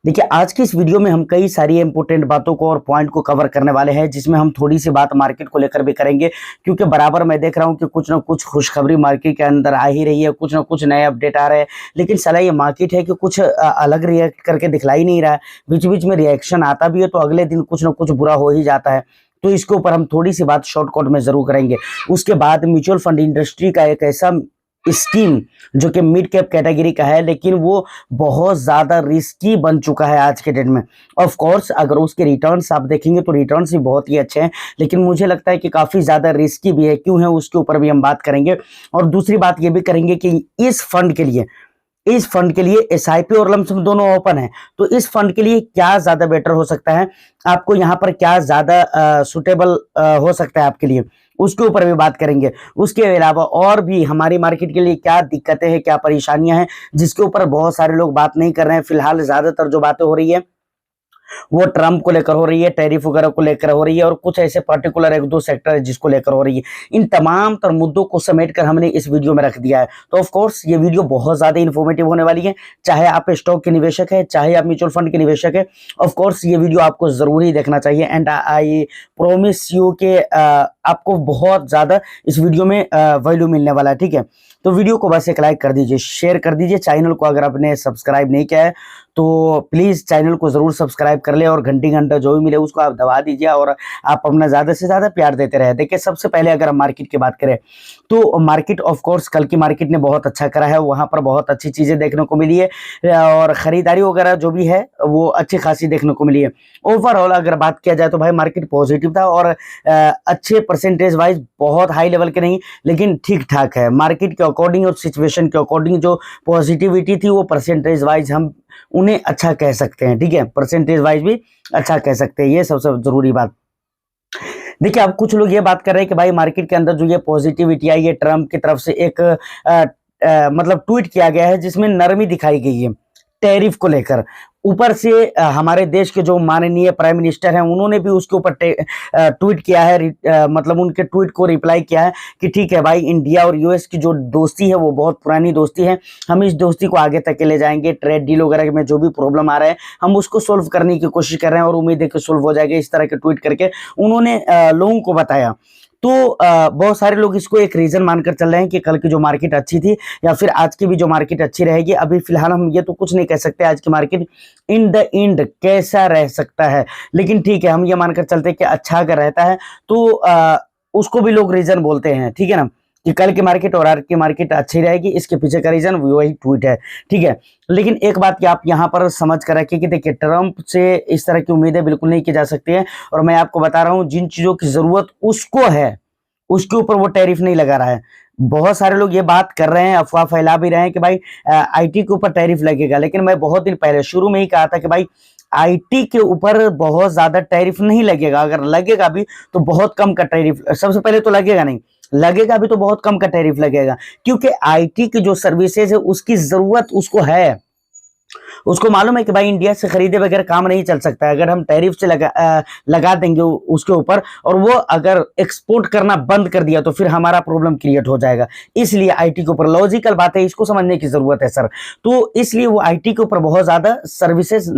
देखिए, आज की इस वीडियो में हम कई सारी इंपॉर्टेंट बातों को और पॉइंट को कवर करने वाले हैं, जिसमें हम थोड़ी-सी बात मार्केट को लेकर भी करेंगे, क्योंकि बराबर मैं देख रहा हूँ कि कुछ न कुछ खुशखबरी मार्केट के अंदर आ ही रही है, कुछ न कुछ नए अपडेट आ रहे हैं। लेकिन साला ये मार्केट है कि कुछ अलग रिएक्ट करके दिखला ही नहीं रहा है। बीच-बीच में रिएक्शन आता भी है, तो अगले दिन कुछ न कुछ बुरा हो ही जाता है। तो इसके ऊपर हम थोड़ी-सी बात शॉर्टकट में ज़रूर करेंगे। उसके बाद म्यूचुअल फंड इंडस्ट्री का एक ऐसा स्कीम जो कि मिड कैप कैटेगरी का है, लेकिन वो बहुत ज़्यादा रिस्की बन चुका है आज के डेट में। ऑफ कोर्स अगर उसके रिटर्न्स आप देखेंगे तो रिटर्न्स भी बहुत ही अच्छे हैं, लेकिन मुझे लगता है कि काफ़ी ज़्यादा रिस्की भी है। क्यों है उसके ऊपर भी हम बात करेंगे। और दूसरी बात ये भी करेंगे कि इस फंड के लिए एसआईपी और लमसम दोनों ओपन है, तो इस फंड के लिए क्या ज़्यादा बेटर हो सकता है, आपको यहाँ पर क्या ज़्यादा सुटेबल हो सकता है आपके लिए, उसके ऊपर भी बात करेंगे। उसके अलावा और भी हमारी मार्केट के लिए क्या दिक्कतें हैं, क्या परेशानियां हैं, जिसके ऊपर बहुत सारे लोग बात नहीं कर रहे हैं। फिलहाल ज़्यादातर जो बातें हो रही है वो ट्रम्प को लेकर हो रही है, टैरिफ वगैरह को लेकर हो रही है, और कुछ ऐसे पर्टिकुलर एक दो सेक्टर है जिसको लेकर हो रही है। इन तमाम तर मुद्दों को समेट कर हमने इस वीडियो में रख दिया है। तो ऑफ कोर्स ये वीडियो बहुत ज्यादा इन्फॉर्मेटिव होने वाली है, चाहे आप स्टॉक के निवेशक है, चाहे आप म्यूचुअल फंड के निवेशक है। ऑफ कोर्स ये वीडियो आपको जरूर ही देखना चाहिए, एंड आई प्रोमिस यू के आपको बहुत ज्यादा इस वीडियो में वैल्यू मिलने वाला है। ठीक है, तो वीडियो को बस एक लाइक कर दीजिए, शेयर कर दीजिए। चैनल को अगर आपने सब्सक्राइब नहीं किया है तो प्लीज़ चैनल को ज़रूर सब्सक्राइब कर ले, और घंटी-घंटा जो भी मिले उसको आप दबा दीजिए, और आप अपना ज़्यादा से ज़्यादा प्यार देते रहे। देखिए, सबसे पहले अगर हम मार्केट की बात करें तो मार्केट ऑफ कोर्स कल की मार्केट ने बहुत अच्छा करा है, वहाँ पर बहुत अच्छी चीज़ें देखने को मिली है, और ख़रीदारी वगैरह जो भी है वो अच्छी खासी देखने को मिली है। ओवरऑल अगर बात किया जाए तो भाई मार्केट पॉजिटिव था, और अच्छे परसेंटेज वाइज बहुत हाई लेवल के नहीं, लेकिन ठीक-ठाक है। मार्केट के अकॉर्डिंग और सिचुएशन के अकॉर्डिंग जो पॉजिटिविटी थी वो परसेंटेज वाइज हम उन्हें अच्छा कह सकते हैं। ठीक है, परसेंटेज वाइज भी अच्छा कह सकते हैं, ये सबसे जरूरी बात। देखिए, अब कुछ लोग ये बात कर रहे हैं कि भाई मार्केट के अंदर जो ये पॉजिटिविटी आई है, ट्रम्प की तरफ से एक मतलब ट्वीट किया गया है जिसमें नरमी दिखाई गई है टैरिफ को लेकर। ऊपर से हमारे देश के जो माननीय प्राइम मिनिस्टर हैं उन्होंने भी उसके ऊपर ट्वीट किया है, मतलब उनके ट्वीट को रिप्लाई किया है कि ठीक है भाई, इंडिया और यूएस की जो दोस्ती है वो बहुत पुरानी दोस्ती है, हम इस दोस्ती को आगे तक के ले जाएंगे। ट्रेड डील वगैरह में जो भी प्रॉब्लम आ रहा है हम उसको सोल्व करने की कोशिश कर रहे हैं, और उम्मीद है कि सोल्व हो जाएगा। इस तरह के ट्वीट करके उन्होंने लोगों को बताया। तो बहुत सारे लोग इसको एक रीजन मानकर चल रहे हैं कि कल की जो मार्केट अच्छी थी या फिर आज की भी जो मार्केट अच्छी रहेगी। अभी फिलहाल हम ये तो कुछ नहीं कह सकते आज की मार्केट इन द एंड कैसा रह सकता है, लेकिन ठीक है, हम ये मानकर चलते हैं कि अच्छा अगर रहता है तो उसको भी लोग रीजन बोलते हैं। ठीक है ना, कि कल की मार्केट और आज की मार्केट अच्छी रहेगी, इसके पीछे का रीजन वही ट्वीट है। ठीक है, लेकिन एक बात कि आप यहाँ पर समझ कर रखिए कि देखिए, ट्रंप से इस तरह की उम्मीदें बिल्कुल नहीं की जा सकती है, और मैं आपको बता रहा हूँ जिन चीजों की जरूरत उसको है उसके ऊपर वो टैरिफ नहीं लगा रहा है। बहुत सारे लोग ये बात कर रहे हैं, अफवाह फैला भी रहे हैं कि भाई आईटी के ऊपर टैरिफ लगेगा, लेकिन मैं बहुत दिन पहले शुरू में ही कहा था कि भाई आईटी के ऊपर बहुत ज्यादा टैरिफ नहीं लगेगा, अगर लगेगा भी तो बहुत कम का टैरिफ, सबसे पहले तो लगेगा नहीं, लगेगा भी तो बहुत कम का टैरिफ लगेगा, क्योंकि आईटी की जो सर्विसेज है उसकी जरूरत उसको है। उसको मालूम है कि भाई इंडिया से खरीदे बगैर काम नहीं चल सकता है। अगर हम टैरिफ से लगा देंगे उसके ऊपर, और वो अगर एक्सपोर्ट करना बंद कर दिया तो फिर हमारा प्रॉब्लम क्रिएट हो जाएगा। इसलिए आईटी के ऊपर, लॉजिकल बात है, इसको समझने की जरूरत है सर। तो इसलिए वो आईटी के ऊपर बहुत ज्यादा सर्विसेज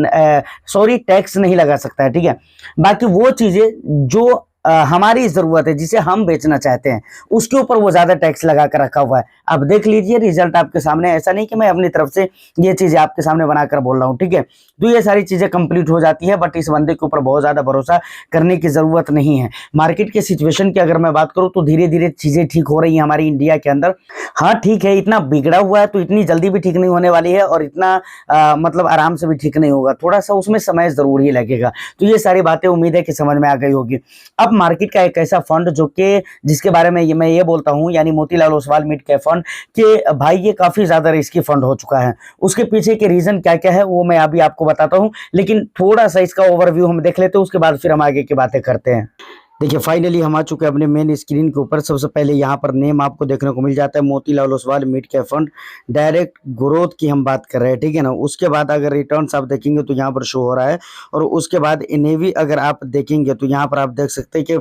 टैक्स नहीं लगा सकता है। ठीक है, बाकी वो चीजें जो हमारी जरूरत है, जिसे हम बेचना चाहते हैं, उसके ऊपर वो ज्यादा टैक्स लगा कर रखा हुआ है। अब देख लीजिए रिजल्ट आपके सामने। ऐसा नहीं कि मैं अपनी तरफ से ये चीजें आपके सामने बनाकर बोल रहा हूँ। ठीक है, तो ये सारी चीजें कंप्लीट हो जाती है, बट इस बंदे के ऊपर बहुत ज्यादा भरोसा करने की जरूरत नहीं है। मार्केट के सिचुएशन की अगर मैं बात करूँ तो धीरे धीरे चीजें ठीक हो रही है हमारी इंडिया के अंदर। हाँ ठीक है, इतना बिगड़ा हुआ है तो इतनी जल्दी भी ठीक नहीं होने वाली है, और इतना मतलब आराम से भी ठीक नहीं होगा, थोड़ा सा उसमें समय जरूर ही लगेगा। तो ये सारी बातें उम्मीद है कि समझ में आ गई होगी। अब मार्केट का एक ऐसा फंड जो कि जिसके बारे में मैं ये बोलता हूँ, यानी Motilal Oswal mid cap fund, कि भाई ये काफी ज्यादा रिस्की फंड हो चुका है। उसके पीछे के रीजन क्या क्या है वो मैं अभी आपको बताता हूँ, लेकिन थोड़ा सा इसका ओवरव्यू हम देख लेते हैं, उसके बाद फिर हम आगे की बातें करते हैं। देखिए, फाइनली हम आ चुके हैं अपने मेन स्क्रीन के ऊपर। सबसे पहले यहाँ पर नेम आपको देखने को मिल जाता है, Motilal Oswal mid cap fund direct growth की हम बात कर रहे हैं। ठीक है ना, उसके बाद अगर रिटर्न्स आप देखेंगे तो यहाँ पर शो हो रहा है, और उसके बाद एनएवी अगर आप देखेंगे तो यहाँ पर आप देख सकते हैं कि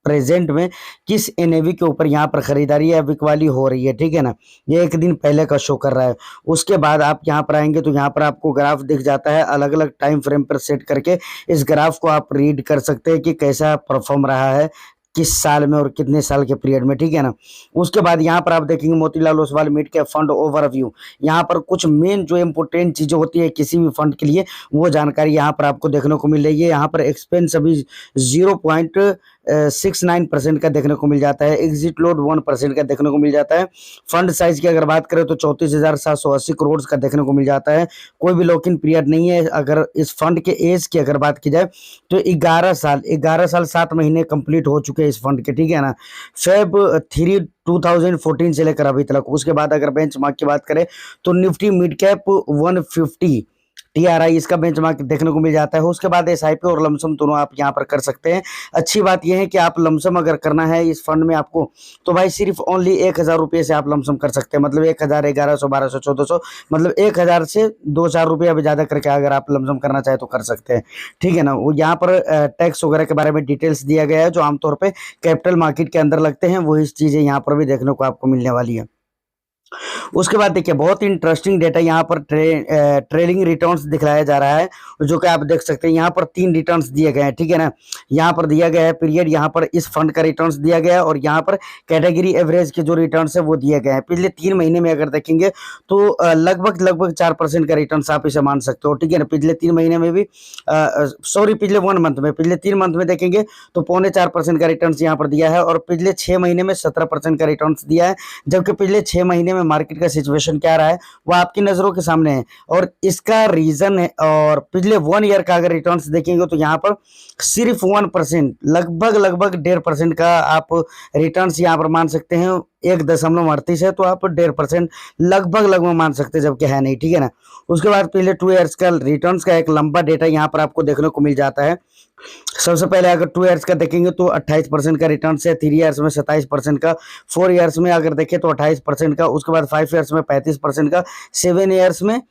प्रेजेंट में किस एनएवी के ऊपर यहाँ पर खरीदारी या बिकवाली हो रही है, ठीक है ना। ये एक दिन पहले का शो कर रहा है। उसके बाद आप यहाँ पर आएंगे तो यहाँ पर आपको ग्राफ दिख जाता है, अलग अलग टाइम फ्रेम पर सेट करके इस ग्राफ को आप रीड कर सकते हैं कि कैसा परफॉर्म रहा है, किस साल में और कितने साल के पीरियड में, ठीक है ना। उसके बाद यहाँ पर आप देखेंगे Motilal Oswal mid cap fund overview. यहाँ पर कुछ मेन जो इंपोर्टेंट चीजें होती है किसी भी फंड के लिए वो जानकारी यहाँ पर आपको देखने को मिल रही है। यहाँ पर एक्सपेंस अभी 0.69% का देखने को मिल जाता है, एग्जिट लोड 1% का देखने को मिल जाता है। फंड साइज की अगर बात करें तो 34,780 करोड़ का देखने को मिल जाता है। कोई भी लॉक इन पीरियड नहीं है। अगर इस फंड के एज की अगर बात की जाए तो 11 साल 7 महीने कंप्लीट हो चुके हैं इस फंड के, ठीक है ना। फेब 3 2014 से लेकर अभी तक। उसके बाद अगर बेंचमार्क की बात करें तो निफ्टी मिड कैप 150 टीआरआई इसका बेंचमार्क देखने को मिल जाता है। उसके बाद एसआईपी और लमसम दोनों आप यहाँ पर कर सकते हैं। अच्छी बात यह है कि आप लमसम अगर करना है इस फंड में आपको तो भाई सिर्फ ओनली 1,000 रुपये से आप लमसम कर सकते हैं। मतलब 1,000, 1,100, 1,200, 1,400, मतलब 1,000 से 2-4 रुपये अभी ज़्यादा करके अगर आप लमसम करना चाहे तो कर सकते हैं, ठीक है ना। वो यहाँ पर टैक्स वगैरह के बारे में डिटेल्स दिया गया है जो आमतौर पर कैपिटल मार्केट के अंदर लगते हैं, वही चीज़ें यहाँ पर भी देखने को आपको मिलने वाली है। उसके बाद देखिए बहुत इंटरेस्टिंग डेटा यहाँ पर ट्रेलिंग रिटर्न्स दिखलाया जा रहा है, जो कि आप देख सकते हैं। यहाँ पर 3 रिटर्न्स दिए गए हैं, ठीक है ना। यहाँ पर दिया गया है पीरियड, यहाँ पर इस फंड का रिटर्न्स दिया गया है और यहाँ पर कैटेगरी एवरेज के जो रिटर्न्स है वो दिए गए हैं। पिछले 3 महीने में अगर देखेंगे तो लगभग 4% का रिटर्न्स आप इसे मान सकते हो, ठीक है ना। पिछले 3 महीने में भी पिछले 1 मंथ में, पिछले 3 मंथ में देखेंगे तो 0.25% का रिटर्न्स यहाँ पर दिया है और पिछले 6 महीने में 17% का रिटर्न्स दिया है। जबकि पिछले 6 महीने में मार्केट का सिचुएशन क्या रहा है वो आपकी नजरों के सामने है और इसका रीजन है। और पिछले 1 ईयर का अगर रिटर्न्स देखेंगे तो यहाँ पर सिर्फ 1%, लगभग 1.5% का आप रिटर्न्स यहाँ पर मान सकते हैं। 1.38 है तो आप 1.5% लगभग मान सकते हैं, जबकि है नहीं, ठीक है ना। उसके बाद पिछले 2 ईयर्स का रिटर्न्स का एक लंबा डेटा यहाँ पर आपको देखने को मिल जाता है। सबसे पहले अगर 2 ईयर्स का देखेंगे तो 28% का रिटर्न है, 3 ईयर्स में 27% का, 4 ईयर्स में अगर देखें तो 28% का, उसके बाद 5 ईयर्स में 35% का, 7 ईयर्स में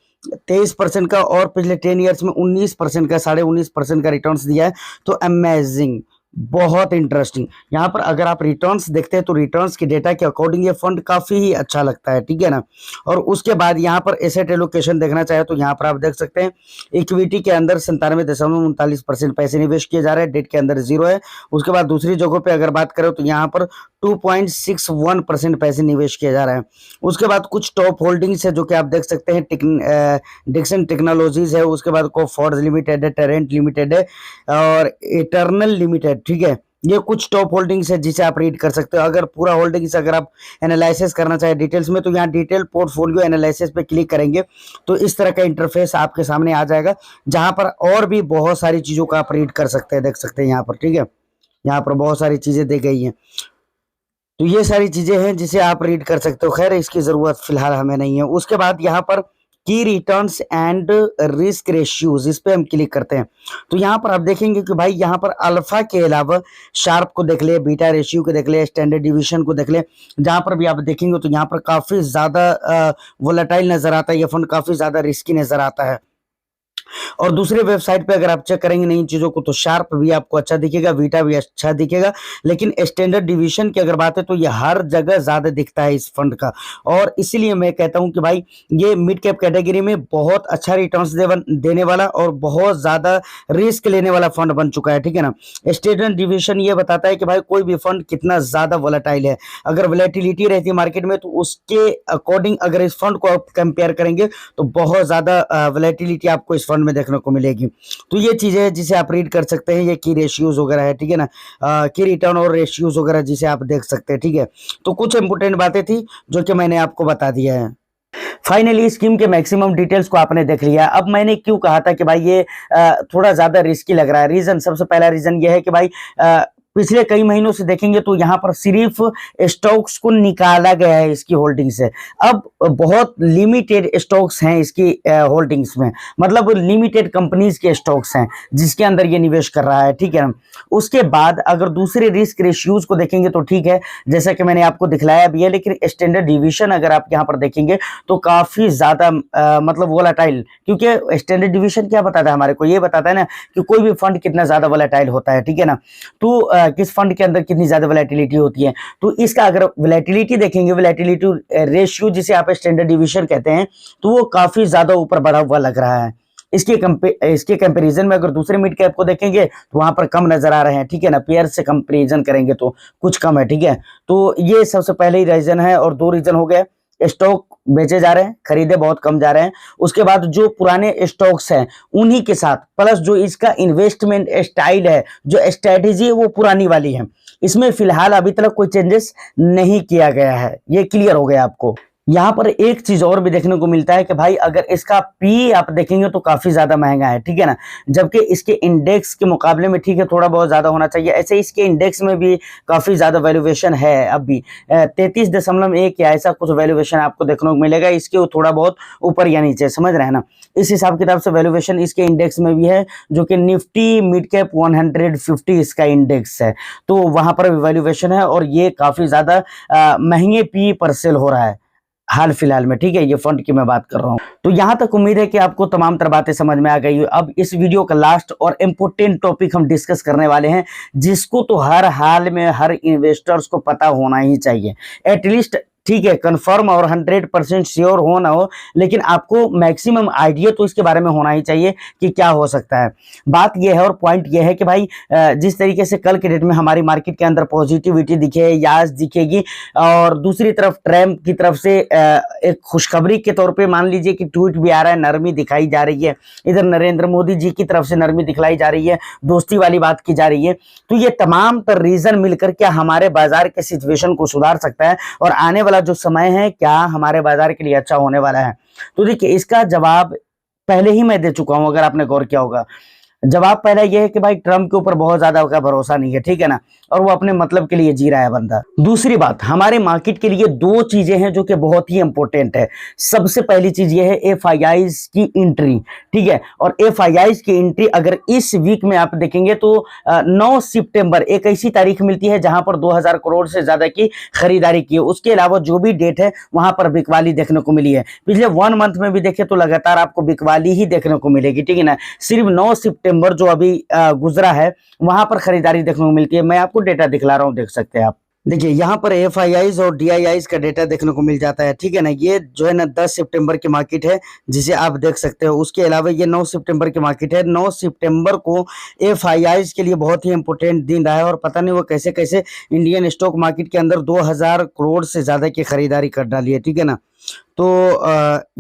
23% का और पिछले 10 ईयर्स में 19% का, 19.5% का रिटर्न्स दिया है। तो अमेजिंग, बहुत इंटरेस्टिंग। यहाँ पर अगर आप रिटर्न्स देखते हैं तो रिटर्न्स के डेटा के अकॉर्डिंग ये फंड काफी ही अच्छा लगता है, ठीक है ना। और उसके बाद यहाँ पर एसेट एलोकेशन देखना चाहे तो यहाँ पर आप देख सकते हैं इक्विटी के अंदर 97.39% पैसे निवेश किए जा रहे हैं, डेट के अंदर 0 है। उसके बाद दूसरी जगहों पे अगर बात करें तो यहाँ पर 2.61% पैसे निवेश किया जा रहा है। उसके बाद कुछ टॉप होल्डिंग्स है जो कि आप देख सकते हैं, डिक्सन टेक्नोलॉजीज है, उसके बाद कोफोर्ज लिमिटेड है, टेरेंट लिमिटेड है और इटर्नल लिमिटेड, ठीक है। ये कुछ टॉप होल्डिंग्स है जिसे आप रीड कर सकते हो। अगर पूरा होल्डिंग्स अगर आप एनालिसिस करना चाहे डिटेल्स में तो यहाँ डिटेल पोर्टफोलियो एनालिसिस पे क्लिक करेंगे तो इस तरह का इंटरफेस आपके सामने आ जाएगा, जहां पर और भी बहुत सारी चीजों को आप रीड कर सकते हैं, देख सकते हैं यहाँ पर, ठीक है। यहाँ पर बहुत सारी चीजें दी गई हैं, तो ये सारी चीजें हैं जिसे आप रीड कर सकते हो। खैर इसकी जरूरत फिलहाल हमें नहीं है। उसके बाद यहाँ पर की रिटर्न्स एंड रिस्क रेशियोज, इस पे हम क्लिक करते हैं तो यहाँ पर आप देखेंगे कि भाई यहाँ पर अल्फा के अलावा शार्प को देख ले, बीटा रेशियो को देख ले, स्टैंडर्ड डिवीजन को देख ले, जहां पर भी आप देखेंगे तो यहाँ पर काफी ज्यादा वोलेटाइल नजर आता है, ये फंड काफी ज्यादा रिस्की नजर आता है। और दूसरे वेबसाइट पे अगर आप चेक करेंगे इन चीजों को तो शार्प भी आपको अच्छा दिखेगा, बीटा भी अच्छा दिखेगा, लेकिन स्टैंडर्ड डिवीजन की अगर बात है तो ये हर जगह ज्यादा दिखता है इस फंड का। और इसीलिए मैं कहता हूं कि भाई ये मिड कैप कैटेगरी में बहुत अच्छा रिटर्न्स देने वाला और बहुत ज्यादा रिस्क लेने वाला फंड बन चुका है, ठीक है ना। स्टैंडर्ड डिवीजन ये बताता है कि भाई कोई भी फंड कितना ज्यादा वोलेटाइल है। अगर वोलेटिलिटी रहती है मार्केट में तो उसके अकॉर्डिंग अगर इस फंड को आप कंपेयर करेंगे तो बहुत ज्यादा वोलेटिलिटी आपको इस फंड में देखने को मिलेगी। तो ये चीजें हैं जिसे आप रीड कर सकते हैं, ये की रेशियोज वगैरह है, ठीक है ना, की रिटर्न और रेशियोज वगैरह जिसे आप देख सकते हैं, ठीक है। तो कुछ इंपोर्टेंट बातें थी जो कि मैंने आपको बता दिया है। फाइनली स्कीम के मैक्सिमम डिटेल्स को आपने देख लिया। अब मैंने क्यों कहा था कि भाई ये थोड़ा ज्यादा रिस्की लग रहा है, रीजन, सबसे पहला रीजन ये है कि भाई पिछले कई महीनों से देखेंगे तो यहाँ पर सिर्फ स्टॉक्स को निकाला गया है इसकी होल्डिंग से। अब बहुत लिमिटेड स्टॉक्स हैं इसकी होल्डिंग्स में, मतलब लिमिटेड कंपनीज के स्टॉक्स हैं जिसके अंदर ये निवेश कर रहा है, ठीक है ना। उसके बाद अगर दूसरे रिस्क रेशियोज को देखेंगे तो ठीक है, जैसा कि मैंने आपको दिखलाया भी है, लेकिन स्टैंडर्ड डिवीजन अगर आप यहाँ पर देखेंगे तो काफी ज्यादा मतलब वोलेटाइल, क्योंकि स्टैंडर्ड डिवीजन क्या बताता है हमारे को, ये बताता है ना कि कोई भी फंड कितना ज्यादा वोलेटाइल होता है, ठीक है ना। तो किस फंड के अंदर कितनी ज्यादा वैलेटिलिटी होती है। तो इसका अगर वैलेटिलिटी देखेंगे, वैलेटिलिटी रेशियो जिसे आप स्टैंडर्ड डिवीजन कहते हैं, तो वो काफी ज्यादा ऊपर बढ़ा हुआ लग रहा है। इसके कंपैरिजन में अगर दूसरे मिड कैप को देखेंगे तो वहां पर कम नजर आ रहे हैं, ठीक है ना। पेयर से कंपैरिजन करेंगे तो कुछ कम है, ठीक है। तो ये सबसे पहले ही रीजन है। और दो रीजन हो गए, स्टॉक बेचे जा रहे हैं, खरीदे बहुत कम जा रहे हैं। उसके बाद जो पुराने स्टॉक्स हैं उन्हीं के साथ प्लस जो इसका इन्वेस्टमेंट स्टाइल है, जो स्ट्रेटेजी है, वो पुरानी वाली है। इसमें फिलहाल अभी तक कोई चेंजेस नहीं किया गया है, ये क्लियर हो गया आपको। यहाँ पर एक चीज और भी देखने को मिलता है कि भाई अगर इसका पी आप देखेंगे तो काफी ज्यादा महंगा है, ठीक है ना। जबकि इसके इंडेक्स के मुकाबले में ठीक है थोड़ा बहुत ज्यादा होना चाहिए। ऐसे इसके इंडेक्स में भी काफी ज्यादा वैल्यूएशन है, अभी 33.1 या ऐसा कुछ वैल्यूएशन आपको देखने को मिलेगा। इसके थोड़ा बहुत ऊपर या नीचे, समझ रहे हैं ना। इस हिसाब किताब से वैल्यूएशन इसके इंडेक्स में भी है, जो कि निफ्टी मिड कैप 150 इसका इंडेक्स है। तो वहां पर वैल्यूएशन है और ये काफी ज्यादा महंगे पी पर सेल हो रहा है हाल फिलहाल में, ठीक है। ये फंड की मैं बात कर रहा हूँ। तो यहां तक उम्मीद है कि आपको तमाम तरह बातें समझ में आ गई हो। अब इस वीडियो का लास्ट और इम्पोर्टेंट टॉपिक हम डिस्कस करने वाले हैं, जिसको तो हर हाल में हर इन्वेस्टर्स को पता होना ही चाहिए, एटलीस्ट, ठीक है। कंफर्म और 100% श्योर हो ना हो, लेकिन आपको मैक्सिमम आइडिया तो इसके बारे में होना ही चाहिए कि क्या हो सकता है। बात यह है और पॉइंट यह है कि भाई जिस तरीके से कल के डेट में हमारी मार्केट के अंदर पॉजिटिविटी दिखे, यास दिखेगी, और दूसरी तरफ ट्रम्प की तरफ से एक खुशखबरी के तौर पे मान लीजिए कि ट्वीट भी आ रहा है, नरमी दिखाई जा रही है। इधर नरेंद्र मोदी जी की तरफ से नरमी दिखलाई जा रही है, दोस्ती वाली बात की जा रही है। तो ये तमाम तर रीजन मिलकर क्या हमारे बाजार के सिचुएशन को सुधार सकता है और आने वाला जो समय है क्या हमारे बाजार के लिए अच्छा होने वाला है। तो देखिए इसका जवाब पहले ही मैं दे चुका हूं, अगर आपने गौर किया होगा। जवाब पहला यह है कि भाई ट्रम्प के ऊपर बहुत ज्यादा का भरोसा नहीं है, ठीक है ना, और वो अपने मतलब के लिए जी रहा है बंदा। दूसरी बात, हमारे मार्केट के लिए दो चीजें हैं जो कि बहुत ही इंपॉर्टेंट है। सबसे पहली चीज ये है एफआईआईज की एंट्री, ठीक है। और एफआईआईज की एंट्री अगर इस वीक में आप देखेंगे तो 9 सितंबर एक ऐसी तारीख मिलती है जहां पर 2000 करोड़ से ज्यादा की खरीदारी की है। उसके अलावा जो भी डेट है वहां पर बिकवाली देखने को मिली है। पिछले 1 मंथ में भी देखे तो लगातार आपको बिकवाली ही देखने को मिलेगी, ठीक है ना। सिर्फ 9 सितंबर जो अभी गुजरा है वहां पर खरीदारी देखने को मिलती है। मैं आपको डेटा दिखला रहा हूं, देख सकते हैं आप। देखिए यहाँ पर एफआईआईज और डीआईआईज का डेटा देखने को मिल जाता है, ठीक है ना। ये जो है ना 10 सितंबर की मार्केट है जिसे आप देख सकते हो। उसके अलावा ये 9 सितंबर की मार्केट है। 9 सितंबर को एफआईआईज के लिए बहुत ही इंपॉर्टेंट दिन रहा है और पता नहीं वो कैसे कैसे इंडियन स्टॉक मार्केट के अंदर 2000 करोड़ से ज्यादा की खरीदारी कर डाली है, ठीक है ना। तो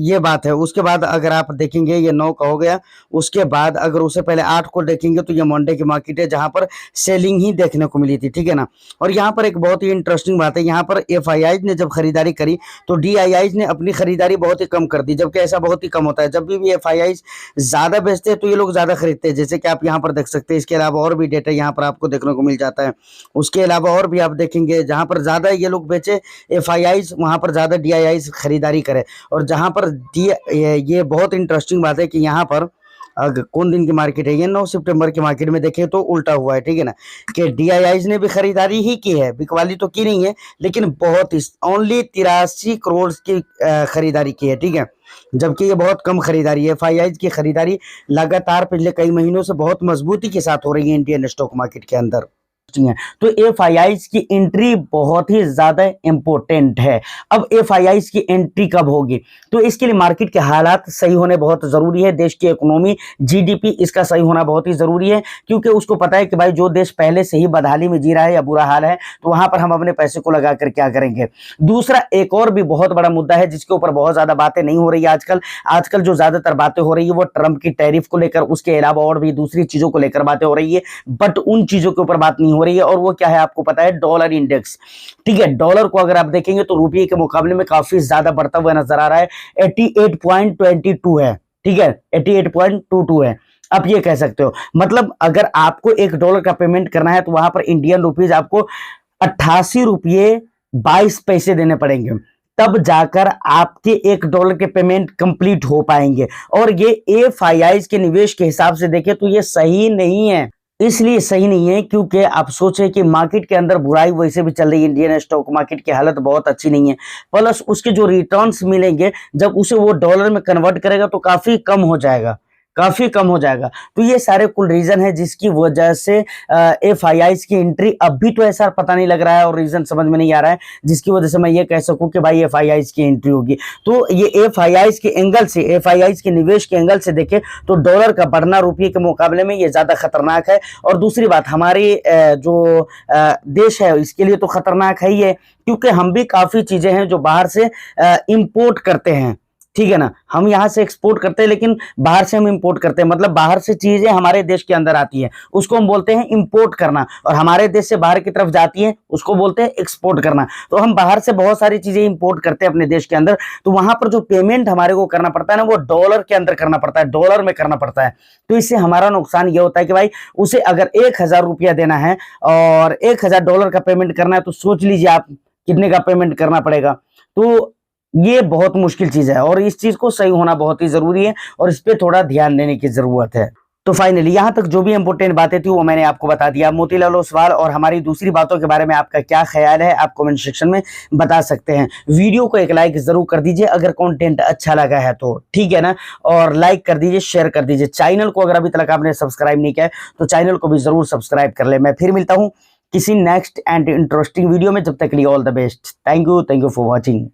ये बात है। उसके बाद अगर आप देखेंगे ये 9 का हो गया। उसके बाद अगर उससे पहले 8 को देखेंगे तो ये मंडे की मार्केट है जहां पर सेलिंग ही देखने को मिली थी, ठीक है ना। और यहाँ पर एक बहुत ही इंटरेस्टिंग बात है, यहाँ पर एफआईआईज ने जब खरीदारी करी तो डीआईआईज ने अपनी खरीदारी बहुत ही कम कर दी, जबकि ऐसा बहुत ही कम होता है। जब भी एफआईआईज ज्यादा बेचते हैं तो ये लोग ज्यादा खरीदते हैं, जैसे कि आप यहाँ पर देख सकते हैं। इसके अलावा और भी डेटा यहाँ पर आपको देखने को मिल जाता है। उसके अलावा और भी आप देखेंगे जहां पर ज्यादा ये लोग बेचे एफआईआईज वहां पर ज्यादा डीआईआईज खरीदारी करे। और जहां पर ये बहुत इंटरेस्टिंग बात है कि यहाँ पर कौन दिन की मार्केट है, ये 9 सितंबर की मार्केट में देखें तो उल्टा हुआ है, ठीक है ना, कि डीआईआईज ने भी खरीदारी ही की है, बिकवाली तो की नहीं है, लेकिन बहुत ही ओनली 83 करोड़ की खरीदारी की है, ठीक है। जबकि ये बहुत कम खरीदारी है। एफआईआईज की खरीदारी लगातार पिछले कई महीनों से बहुत मजबूती के साथ हो रही है इंडियन स्टॉक मार्केट के अंदर है। तो एफआईआईज की एंट्री बहुत ही ज्यादा इंपॉर्टेंट है। अब एफआईआईज की एंट्री कब होगी, तो इसके लिए मार्केट के हालात सही होने बहुत जरूरी है। देश की इकोनॉमी, जीडीपी इसका सही होना बहुत ही जरूरी है, क्योंकि उसको पता है कि भाई जो देश पहले से ही बदहाली में जी रहा है या बुरा हाल है, तो वहां पर हम अपने पैसे को लगाकर क्या करेंगे। दूसरा एक और भी बहुत बड़ा मुद्दा है जिसके ऊपर बहुत ज्यादा बातें नहीं हो रही है आजकल जो ज्यादातर बातें हो रही है वो ट्रम्प की टैरिफ को लेकर, उसके अलावा और भी दूसरी चीजों को लेकर बातें हो रही है, बट उन चीजों के ऊपर बात नहीं हो रही है। और वो क्या है आपको पता है, डॉलर इंडेक्स, ठीक है। डॉलर को अगर आप देखेंगे तो रुपये के मुकाबले में काफी ज्यादा बढ़ता हुआ नजर आ रहा है। 88.22 है, ठीक है, 88.22 है। आप ये कह सकते हो, मतलब अगर आपको $1 का पेमेंट करना है तो वहां पर इंडियन रुपीज आपको 88 रुपये 22 पैसे देने पड़ेंगे, तब जाकर आपके $1 के पेमेंट कंप्लीट हो पाएंगे। और ये एफआईआईज के निवेश के हिसाब से देखें तो ये सही नहीं है। इसलिए सही नहीं है क्योंकि आप सोचे कि मार्केट के अंदर बुराई वैसे भी चल रही है, इंडियन स्टॉक मार्केट की हालत बहुत अच्छी नहीं है, प्लस उसके जो रिटर्न्स मिलेंगे जब उसे वो डॉलर में कन्वर्ट करेगा तो काफी कम हो जाएगा, काफी कम हो जाएगा। तो ये सारे कुल रीजन है जिसकी वजह से एफआईआईस की एंट्री अभी तो ऐसा पता नहीं लग रहा है और रीजन समझ में नहीं आ रहा है जिसकी वजह से मैं ये कह सकूं कि भाई एफआईआईस की एंट्री होगी। तो ये एफआईआईस के एंगल से, एफआईआईस के निवेश के एंगल से देखें तो डॉलर का बढ़ना रुपये के मुकाबले में ये ज्यादा खतरनाक है। और दूसरी बात, हमारे जो देश है इसके लिए तो खतरनाक है ही है, क्योंकि हम भी काफी चीजें हैं जो बाहर से इंपोर्ट करते हैं, ठीक है ना। हम यहाँ से एक्सपोर्ट करते हैं लेकिन बाहर से हम इंपोर्ट करते हैं, मतलब बाहर से चीजें हमारे देश के अंदर आती है, उसको हम बोलते हैं इंपोर्ट करना, और हमारे देश से बाहर की तरफ जाती है उसको बोलते हैं एक्सपोर्ट करना। तो हम बाहर से बहुत सारी चीजें इंपोर्ट करते हैं अपने देश के अंदर, तो वहां पर जो पेमेंट हमारे को करना पड़ता है ना, वो डॉलर के अंदर करना पड़ता है, डॉलर में करना पड़ता है। तो इससे हमारा नुकसान ये होता है कि भाई उसे अगर 1,000 रुपया देना है और 1,000 डॉलर का पेमेंट करना है, तो सोच लीजिए आप कितने का पेमेंट करना पड़ेगा। तो ये बहुत मुश्किल चीज है और इस चीज को सही होना बहुत ही जरूरी है और इस पे थोड़ा ध्यान देने की जरूरत है। तो फाइनली यहाँ तक जो भी इंपॉर्टेंट बातें थी वो मैंने आपको बता दिया। मोतीलाल ओसवाल और हमारी दूसरी बातों के बारे में आपका क्या ख्याल है, आप कमेंट सेक्शन में बता सकते हैं। वीडियो को एक लाइक जरूर कर दीजिए अगर कंटेंट अच्छा लगा है तो, ठीक है ना, और लाइक कर दीजिए, शेयर कर दीजिए। चैनल को अगर अभी तक आपने सब्सक्राइब नहीं किया है तो चैनल को भी जरूर सब्सक्राइब कर ले। मैं फिर मिलता हूँ किसी नेक्स्ट एंड इंटरेस्टिंग वीडियो में, जब तक के लिए all the best. Thank you for watching.